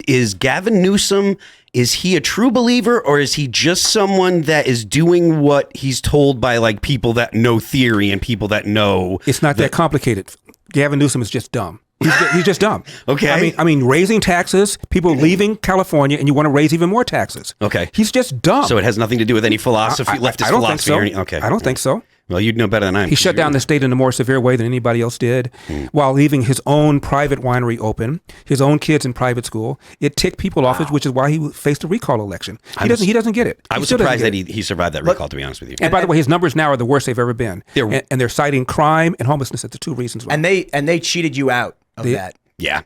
is Gavin Newsom, is he a true believer, or is he just someone that is doing what he's told by like people that know theory and people that know? It's not that complicated. Gavin Newsom is just dumb. He's just dumb. Okay. I mean, raising taxes, people leaving California, and you want to raise even more taxes. Okay. He's just dumb. So it has nothing to do with any philosophy, leftist I don't philosophy. think so. Okay. I don't think so. Well, you'd know better than I am. He shut down the state in a more severe way than anybody else did, while leaving his own private winery open, his own kids in private school. It ticked people off, which is why he faced a recall election. He doesn't get it. I was surprised that he survived that recall, to be honest with you. And by the way, his numbers now are the worst they've ever been. And they're citing crime and homelessness as the two reasons why. And they cheated you out of that. Yeah.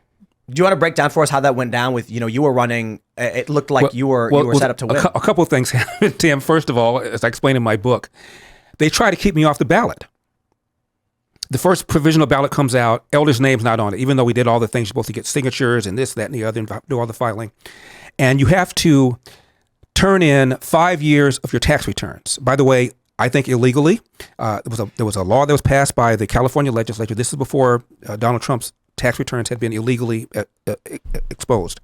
Do you want to break down for us how that went down with, you were running, it looked like you were set up to win. A couple of things happened, Tim. First of all, as I explained in my book, they tried to keep me off the ballot. The first provisional ballot comes out, Elder's name's not on it, even though we did all the things. You're supposed to get signatures and this, that, and the other, and do all the filing. And you have to turn in 5 years of your tax returns. By the way, I think illegally. There was a law that was passed by the California legislature. This is before Donald Trump's tax returns had been illegally exposed,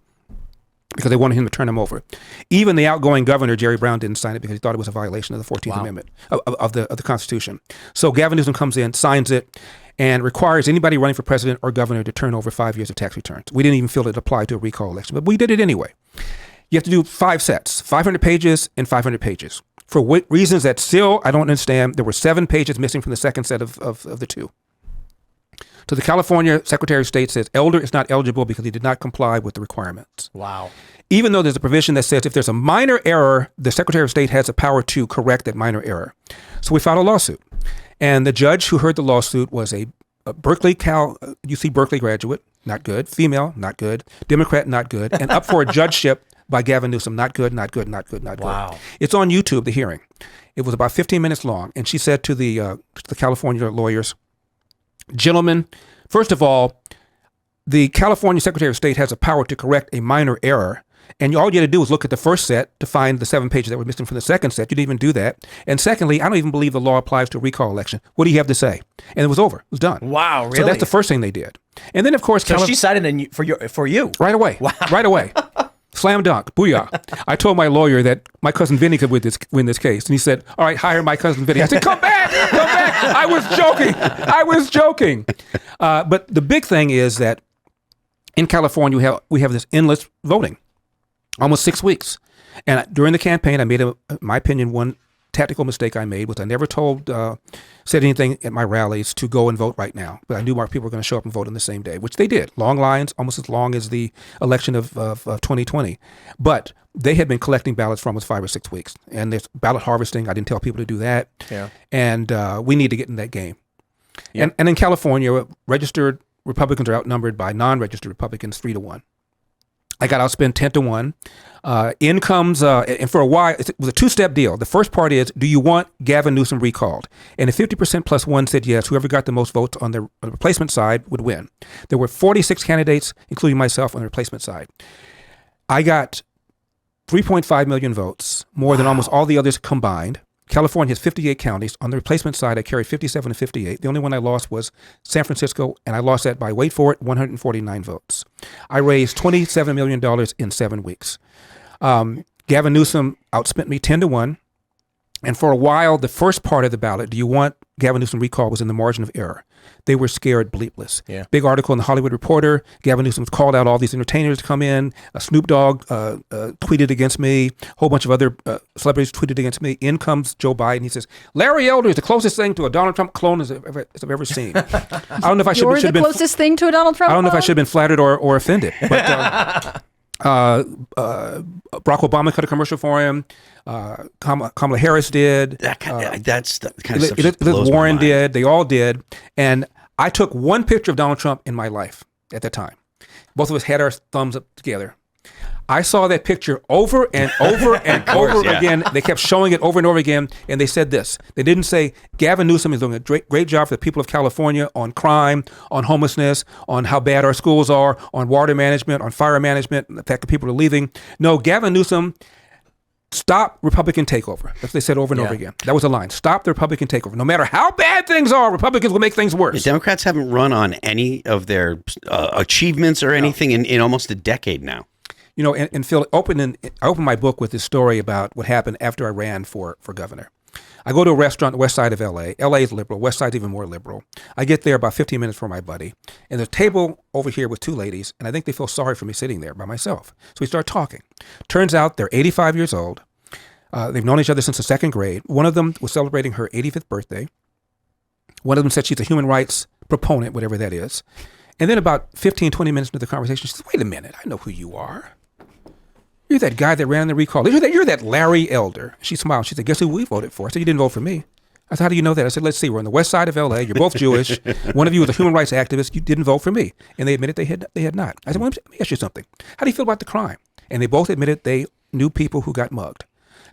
because they wanted him to turn them over. Even the outgoing governor, Jerry Brown, didn't sign it because he thought it was a violation of the 14th Amendment of the Constitution. So Gavin Newsom comes in, signs it, and requires anybody running for president or governor to turn over 5 years of tax returns. We didn't even feel it applied to a recall election, but we did it anyway. You have to do 5 sets, 500 pages and 500 pages. For reasons that still I don't understand, there were 7 pages missing from the second set of the 2. So the California Secretary of State says Elder is not eligible because he did not comply with the requirements. Wow. Even though there's a provision that says if there's a minor error, the Secretary of State has the power to correct that minor error. So we filed a lawsuit. And the judge who heard the lawsuit was a UC Berkeley graduate, not good. Female, not good. Democrat, not good. And up for a judgeship by Gavin Newsom, not good, not good, not good, not good. Wow. It's on YouTube, the hearing. It was about 15 minutes long. And she said to the California lawyers, gentlemen, first of all, the California Secretary of State has the power to correct a minor error. And all you had to do was look at the first set to find the 7 pages that were missing from the second set. You didn't even do that. And secondly, I don't even believe the law applies to a recall election. What do you have to say? And it was over. It was done. Wow, really? So that's the first thing they did. And then, of course, so she cited for you. Right away. Wow. Right away. Slam dunk. Booyah. I told my lawyer that my cousin Vinny could win this case. And he said, all right, hire my cousin Vinny. I said, come back. Come back. I was joking. But the big thing is that in California, we have this endless voting, almost 6 weeks. And during the campaign, I made, in my opinion, one tactical mistake I made was I never said anything at my rallies to go and vote right now. But I knew more people were going to show up and vote on the same day, which they did. Long lines, almost as long as the election of 2020. But they had been collecting ballots for almost 5 or 6 weeks. And there's ballot harvesting. I didn't tell people to do that. Yeah. And we need to get in that game. Yeah. And in California, registered Republicans are outnumbered by non-registered Republicans 3-1. I got outspent 10-1. In comes, and for a while, it was a 2-step deal. The first part is, do you want Gavin Newsom recalled? And if 50% plus 1 said yes, whoever got the most votes on the replacement side would win. There were 46 candidates, including myself, on the replacement side. I got 3.5 million votes, more than almost all the others combined. California has 58 counties. On the replacement side, I carried 57 to 58. The only one I lost was San Francisco, and I lost that by, wait for it, 149 votes. I raised $27 million in 7 weeks. Gavin Newsom outspent me 10-1. And for a while, the first part of the ballot, do you want Gavin Newsom recall, was in the margin of error. They were scared bleepless. Yeah. Big article in the Hollywood Reporter. Gavin Newsom called out all these entertainers to come in. Snoop Dogg tweeted against me. A whole bunch of other celebrities tweeted against me. In comes Joe Biden. He says, Larry Elder is the closest thing to a Donald Trump clone as I've ever seen. I don't know if I should have been... You're the closest thing to a Donald Trump I don't know clone? if I should have been flattered or offended. But Barack Obama cut a commercial for him. Kamala Harris did. That's the kind of stuff Elizabeth blows Warren my mind. did. They all did. And I took one picture of Donald Trump in my life at that time. Both of us had our thumbs up together. I saw that picture over and over and over again. They kept showing it over and over again, and they said this. They didn't say, Gavin Newsom is doing a great job for the people of California on crime, on homelessness, on how bad our schools are, on water management, on fire management, the fact that people are leaving. No, Gavin Newsom, stop Republican takeover. That's what they said over and over again. That was a line. Stop the Republican takeover. No matter how bad things are, Republicans will make things worse. The Democrats haven't run on any of their achievements or anything in almost a decade now. And Phil, I opened my book with this story about what happened after I ran for governor. I go to a restaurant on the west side of L.A. L.A. is liberal. West side's even more liberal. I get there about 15 minutes before my buddy. And there's a table over here with two ladies, and I think they feel sorry for me sitting there by myself. So we start talking. Turns out they're 85 years old. They've known each other since the second grade. One of them was celebrating her 85th birthday. One of them said she's a human rights proponent, whatever that is. And then about 15, 20 minutes into the conversation, she says, wait a minute, I know who you are. You're that guy that ran the recall. You're that Larry Elder. She smiled. She said, guess who we voted for? I said, you didn't vote for me. I said, how do you know that? I said, let's see. We're on the west side of L.A. You're both Jewish. One of you was a human rights activist. You didn't vote for me. And they admitted they had not. I said, well, let me ask you something. How do you feel about the crime? And they both admitted they knew people who got mugged.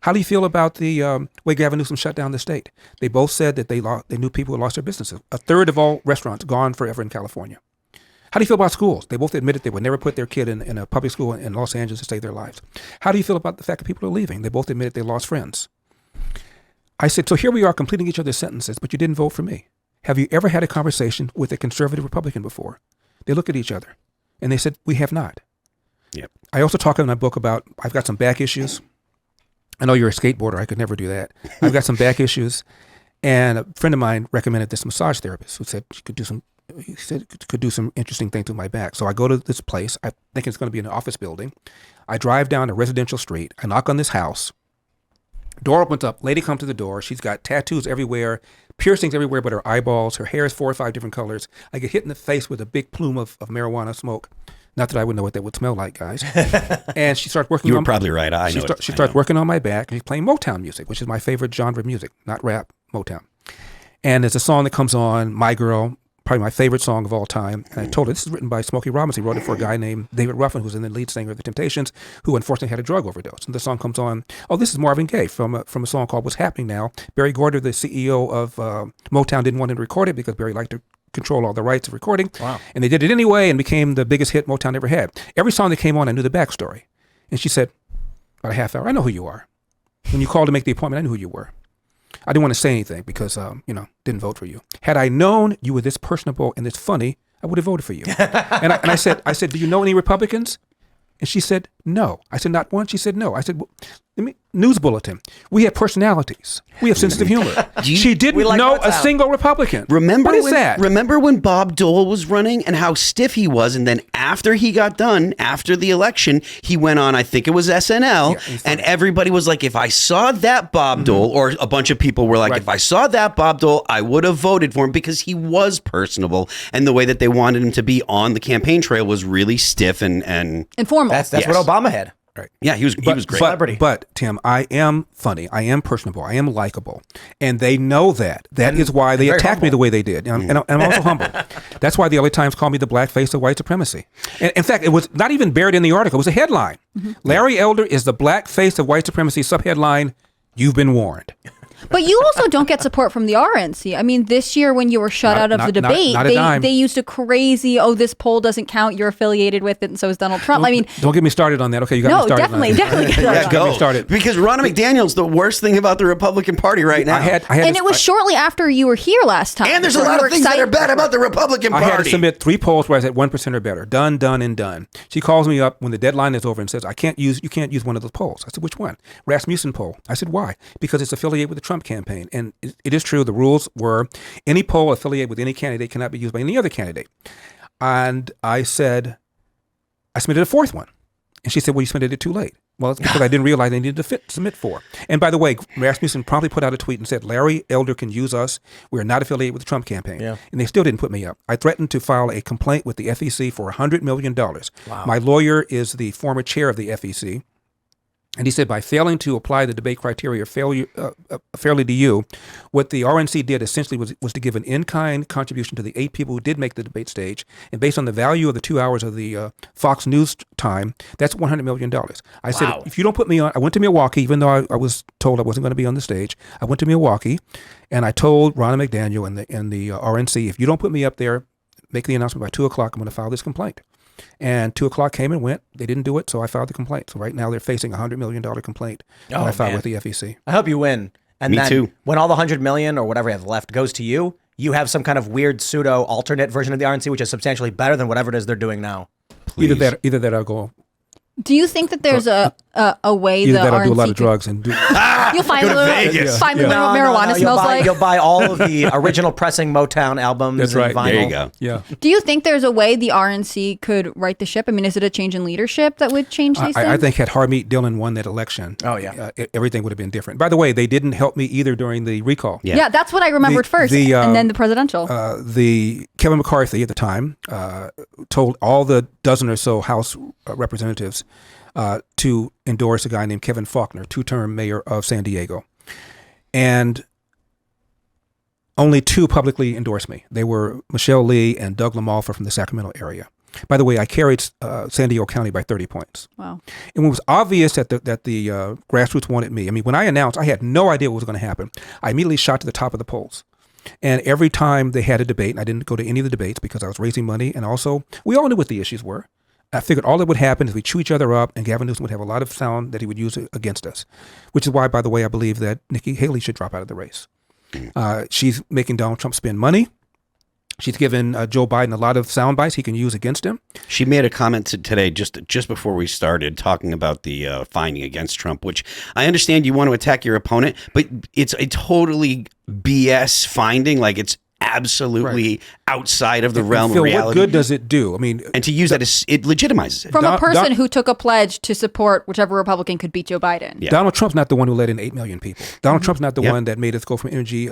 How do you feel about the way Gavin Newsom shut down the state? They both said that they knew people who lost their businesses. A third of all restaurants gone forever in California. How do you feel about schools? They both admitted they would never put their kid in a public school in Los Angeles to save their lives. How do you feel about the fact that people are leaving? They both admitted they lost friends. I said, so here we are completing each other's sentences, but you didn't vote for me. Have you ever had a conversation with a conservative Republican before? They look at each other, and they said, we have not. Yep. I also talk in my book about I've got some back issues. I know you're a skateboarder. I could never do that. I've got some back issues, and a friend of mine recommended this massage therapist who said she could do some. He said could do some interesting things with my back. So I go to this place. I think it's going to be an office building. I drive down a residential street. I knock on this house. Door opens up. Lady comes to the door. She's got tattoos everywhere, piercings everywhere but her eyeballs. Her hair is 4 or 5 different colors. I get hit in the face with a big plume of marijuana smoke. Not that I would know what that would smell like, guys. And she starts working. You were probably right. She starts working on my back, and she's playing Motown music, which is my favorite genre of music, not rap, Motown. And there's a song that comes on, My Girl, probably my favorite song of all time. And I told her, this is written by Smokey Robinson. He wrote it for a guy named David Ruffin, who's in the lead singer of The Temptations, who unfortunately had a drug overdose. And the song comes on, this is Marvin Gaye from a song called What's Happening Now. Barry Gorder, the CEO of Motown, didn't want him to record it because Barry liked to control all the rights of recording. Wow. And they did it anyway and became the biggest hit Motown ever had. Every song that came on, I knew the backstory. And she said, about a half hour, I know who you are. When you called to make the appointment, I knew who you were. I didn't want to say anything because, didn't vote for you. Had I known you were this personable and this funny, I would have voted for you. And I said, do you know any Republicans? And she said, no. I said, not one? She said, no. I said, well, news bulletin. We have personalities. We have sensitive humor. She didn't know a single Republican. Remember when Bob Dole was running and how stiff he was? And then after he got done, after the election, he went on, I think it was SNL, and everybody was like, if I saw that Bob Dole, or a bunch of people were like, if I saw that Bob Dole, I would have voted for him because he was personable. And the way that they wanted him to be on the campaign trail was really stiff and informal. That's what Obama had. Right. Yeah, he was great. Celebrity. But Tim, I am funny. I am personable. I am likable. And they know that. That is why they attacked me the way they did. And I'm also humble. That's why the LA Times called me the black face of white supremacy. And in fact, it was not even buried in the article. It was a headline. Larry Elder is the black face of white supremacy. Subheadline, you've been warned. But you also don't get support from the RNC. I mean, this year when you were shut out of the debate, they used a crazy, this poll doesn't count, you're affiliated with it, and so is Donald Trump. Don't get me started on that. Okay, you got me started definitely get me started. Because Ronna McDaniel's the worst thing about the Republican Party right now. It was shortly after you were here last time. And there's a lot of things that are bad about the Republican Party. I had to submit 3 polls where I said 1% or better. Done, done, and done. She calls me up when the deadline is over and says, you can't use one of those polls. I said, which one? Rasmussen poll. I said, why? Because it's affiliated with the Trump campaign. And it is true, the rules were any poll affiliated with any candidate cannot be used by any other candidate. And I said, I submitted a 4th one. And she said, well, you submitted it too late. Well, it's because I didn't realize I needed to submit 4. And by the way, Rasmussen promptly put out a tweet and said, Larry Elder can use us. We are not affiliated with the Trump campaign. Yeah. And they still didn't put me up. I threatened to file a complaint with the FEC for $100 million. Wow. My lawyer is the former chair of the FEC. And he said, by failing to apply the debate criteria fairly to you, what the RNC did essentially was to give an in-kind contribution to the 8 people who did make the debate stage. And based on the value of the 2 hours of the Fox News time, that's $100 million. I said, if you don't put me on, I went to Milwaukee, even though I was told I wasn't going to be on the stage. I went to Milwaukee, and I told Ronna McDaniel and the RNC, if you don't put me up there, make the announcement by 2 o'clock, I'm going to file this complaint. And 2 o'clock came and went. They didn't do it, so I filed the complaint. So right now they're facing a $100 million complaint that I filed with the FEC. I hope you win. And Me then too. When all the $100 million or whatever you have left goes to you, you have some kind of weird pseudo alternate version of the RNC, which is substantially better than whatever it is they're doing now. Please. Either that or I'll go Do you think that there's a way Either the that or do a RNC lot of drugs and do. You'll find Vegas. find what marijuana smells like. You'll buy all of the original pressing Motown albums. That's right. And vinyl. There you go. Yeah. Do you think there's a way the RNC could right the ship? I mean, is it a change in leadership that would change these things? I think had Harmeet Dillon won that election, everything would have been different. By the way, they didn't help me either during the recall. Yeah, that's what I remembered first, and then the presidential. The Kevin McCarthy at the time told all the dozen or so House representatives to endorse a guy named Kevin Faulconer, two-term mayor of San Diego. And only two publicly endorsed me. They were Michelle Lee and Doug LaMalfa from the Sacramento area. By the way, I carried San Diego County by 30 points. Wow. And it was obvious that the grassroots wanted me. I mean, when I announced, I had no idea what was going to happen. I immediately shot to the top of the polls. And every time they had a debate, and I didn't go to any of the debates because I was raising money, and also we all knew what the issues were. I figured all that would happen is we chew each other up, and Gavin Newsom would have a lot of sound that he would use against us, which is why, by the way, I believe that Nikki Haley should drop out of the race. She's making Donald Trump spend money. She's given Joe Biden a lot of sound bites he can use against him. She made a comment today just before we started talking about the finding against Trump, which I understand you want to attack your opponent, but it's a totally BS finding. Like, it's absolutely outside of the realm Phil, of reality. what good does it do? I mean, and to use that as it legitimizes it. From a person who took a pledge to support whichever Republican could beat Joe Biden. Yeah. Donald Trump's not the one who let in 8 million people. Donald Trump's not the one that made us go from energy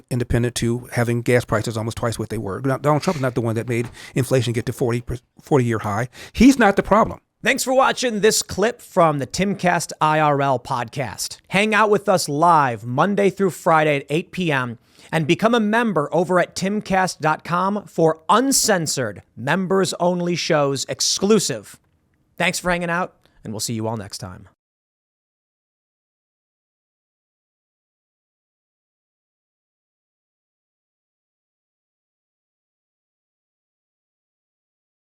independent to having gas prices almost twice what they were. Donald Trump's not the one that made inflation get to 40-year high. He's not the problem. Thanks for watching this clip from the Timcast IRL podcast. Hang out with us live Monday through Friday at 8 p.m. and become a member over at timcast.com for uncensored, members-only shows exclusive. Thanks for hanging out, and we'll see you all next time.